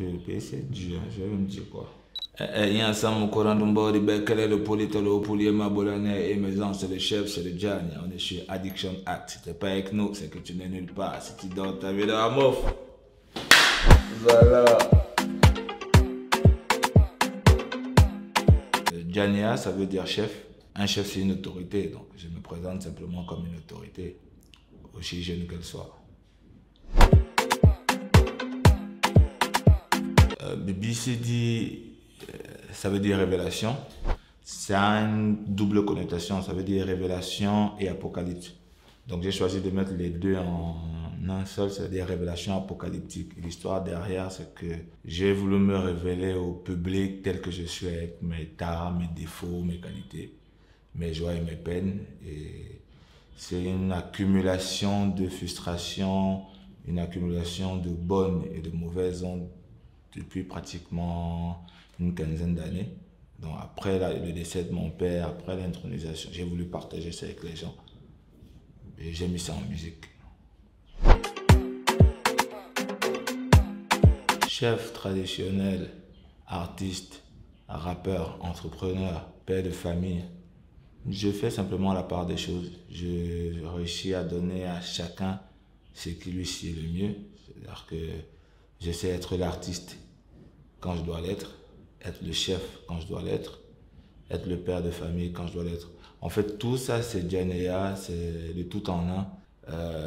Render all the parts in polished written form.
Le pays c'est dur, je vais me dire quoi. Il y a un sam courant de bord, quel est le politolo, poliema bolonais et maison, c'est le chef, c'est le Gianni. On est chez Addiction Act. Si t'es pas avec nous, c'est que tu n'es nulle part. Si tu dors ta vie dans la mof. Voilà. Giannia, ça veut dire chef. Un chef, c'est une autorité. Donc, je me présente simplement comme une autorité, aussi jeune qu'elle soit. BBCD, ça veut dire révélation. Ça a une double connotation, ça veut dire révélation et apocalypse. Donc j'ai choisi de mettre les deux en un seul, c'est-à-dire révélation apocalyptique. L'histoire derrière, c'est que j'ai voulu me révéler au public tel que je suis avec mes tares, mes défauts, mes qualités, mes joies et mes peines. Et c'est une accumulation de frustration, une accumulation de bonnes et de mauvaises ondes depuis pratiquement une quinzaine d'années. Donc après le décès de mon père, après l'intronisation, j'ai voulu partager ça avec les gens. Et j'ai mis ça en musique. Chef traditionnel, artiste, rappeur, entrepreneur, père de famille. Je fais simplement la part des choses. Je réussis à donner à chacun ce qui lui sied le mieux. C'est-à-dire que j'essaie d'être l'artiste quand je dois l'être, être le chef quand je dois l'être, être le père de famille quand je dois l'être. En fait, tout ça, c'est Giannia, c'est le tout en un.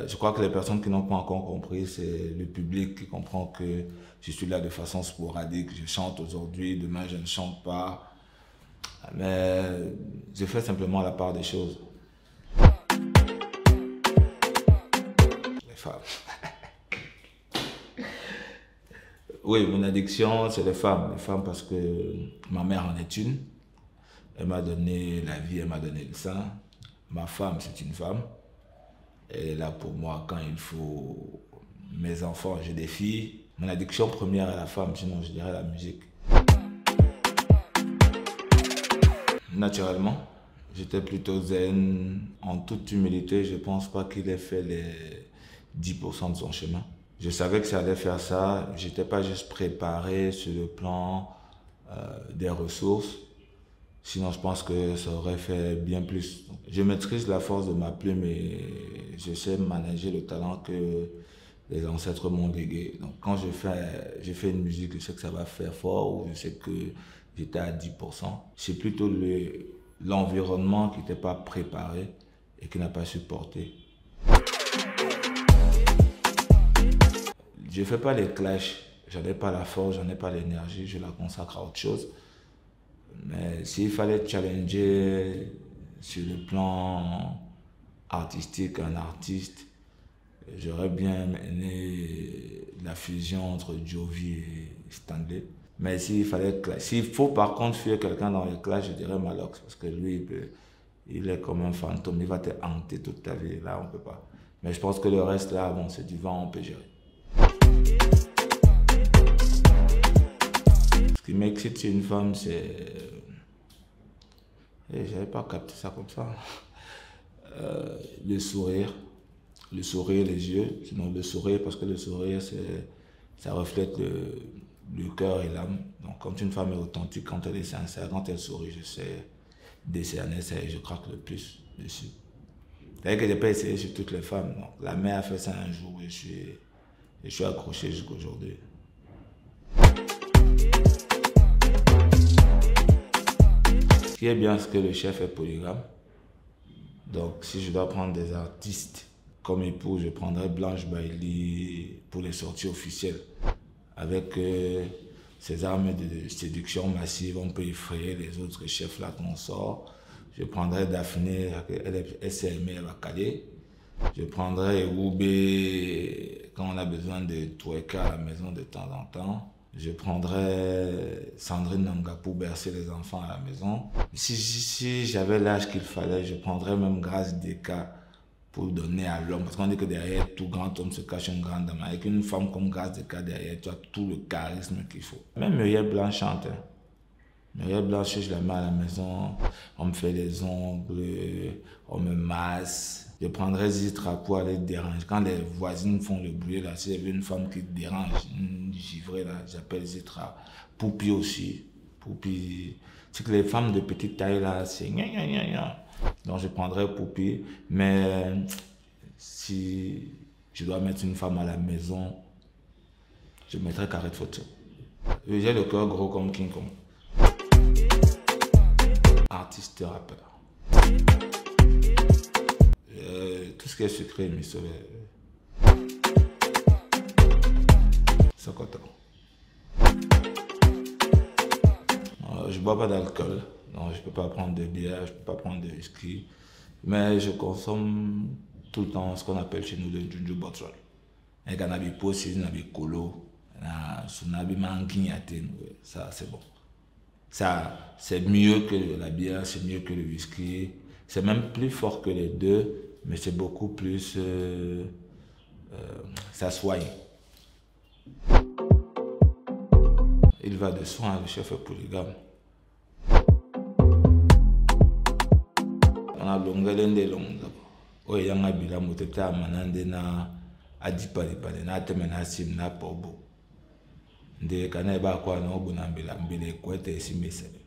Je crois que les personnes qui n'ont pas encore compris, c'est le public qui comprend que je suis là de façon sporadique. Je chante aujourd'hui, demain je ne chante pas. Mais je fais simplement la part des choses. Les femmes. Oui, mon addiction, c'est les femmes. Les femmes parce que ma mère en est une. Elle m'a donné la vie, elle m'a donné le sein. Ma femme, c'est une femme. Elle est là pour moi quand il faut. Mes enfants, j'ai des filles. Mon addiction première est la femme, sinon je dirais la musique. Naturellement, j'étais plutôt zen. En toute humilité, je ne pense pas qu'il ait fait les 10% de son chemin. Je savais que ça allait faire ça. Je n'étais pas juste préparé sur le plan des ressources. Sinon, je pense que ça aurait fait bien plus. Je maîtrise la force de ma plume et je sais manager le talent que les ancêtres m'ont légué. Donc, quand je fais une musique, je sais que ça va faire fort ou je sais que j'étais à 10%. C'est plutôt l'environnement qui n'était pas préparé et qui n'a pas supporté. Je ne fais pas les clashs. J'en ai pas la force, j'en ai pas l'énergie, je la consacre à autre chose. Mais s'il fallait challenger sur le plan artistique un artiste, j'aurais bien aimé la fusion entre Jovi et Stanley. Mais s'il faut par contre fuir quelqu'un dans les clashs, je dirais Malox, parce que lui, il est comme un fantôme, il va te hanter toute ta vie. Là, on peut pas. Mais je pense que le reste, là, bon, c'est du vent, on peut gérer. Ce qui m'excite chez une femme, c'est... Et j'avais pas capté ça comme ça. Le sourire, les yeux. Sinon, le sourire, parce que le sourire, ça reflète le cœur et l'âme. Donc, quand une femme est authentique, quand elle est sincère, quand elle sourit, je sais décerner ça et je craque le plus dessus. C'est-à-dire que je n'ai pas essayé sur toutes les femmes. Donc, la mère a fait ça un jour et je suis accroché jusqu'à aujourd'hui. Ce qui est bien, c'est que le chef est polygame. Donc, si je dois prendre des artistes comme époux, je prendrais Blanche Bailey pour les sorties officielles. Avec ses armes de séduction massive, on peut effrayer les autres chefs là qu'on sort. Je prendrais Daphné, elle s'est aimée, elle va caler. Je prendrais Ewoubé quand on a besoin de twerker à la maison de temps en temps. Je prendrais Sandrine Nanga pour bercer les enfants à la maison. Si j'avais l'âge qu'il fallait, je prendrais même Grace Deka pour donner à l'homme. Parce qu'on dit que derrière tout grand homme se cache une grande dame. Avec une femme comme Grace Deka derrière, tu as tout le charisme qu'il faut. Même Muriel Blanc chante. Mais blanche, je la mets à la maison, on me fait les ongles, on me masse. Je prendrais Zitra pour aller déranger. Quand les voisines font le bruit, là, si j'ai une femme qui dérange, une givrée, là, j'appelle Zitra. Poupi aussi. Poupi. C'est que les femmes de petite taille, là, c'est gna gna gna gna. Donc je prendrais Poupi. Mais si je dois mettre une femme à la maison, je mettrais Carré de Photo. J'ai le cœur gros comme King Kong. Artiste rappeur. Tout ce qui est sucré, mais c'est content. Je bois pas d'alcool, donc je peux pas prendre de bière, je peux pas prendre de whisky, mais je consomme tout le temps ce qu'on appelle chez nous le Junju Bottle. Et quand on a des posts, on a des colos, on a des manguines, ça c'est bon. Ça, c'est mieux que la bière, c'est mieux que le whisky. C'est même plus fort que les deux, mais c'est beaucoup plus... ça soigne. Il va de soi, le chef est polygame. On a longueur des longues. Oh, il y a un bilan, il y a un bilan, il y a de kaneba kwa no bonambela mbele kwete simesele.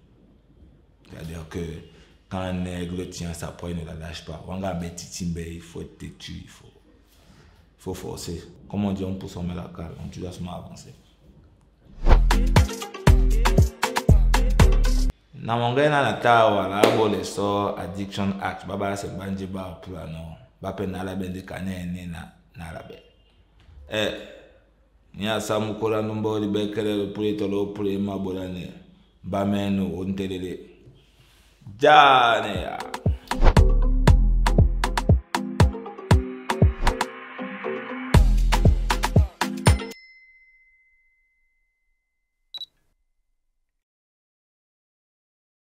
C'est-à-dire que quand un aigle tient sa proie, il ne la lâche pas. Wanga betitimbe, il faut être têtu, il faut forcer. Comme on dit, on pousse, on met la cale, on tue doucement avancer. Na monga na tawa la bo le so addiction act baba se banje ba plano ba pe na la bende kanene na la be. Nya samu kola numbo li bekele pour itolo pour ma bolane ba menu on telele jane ya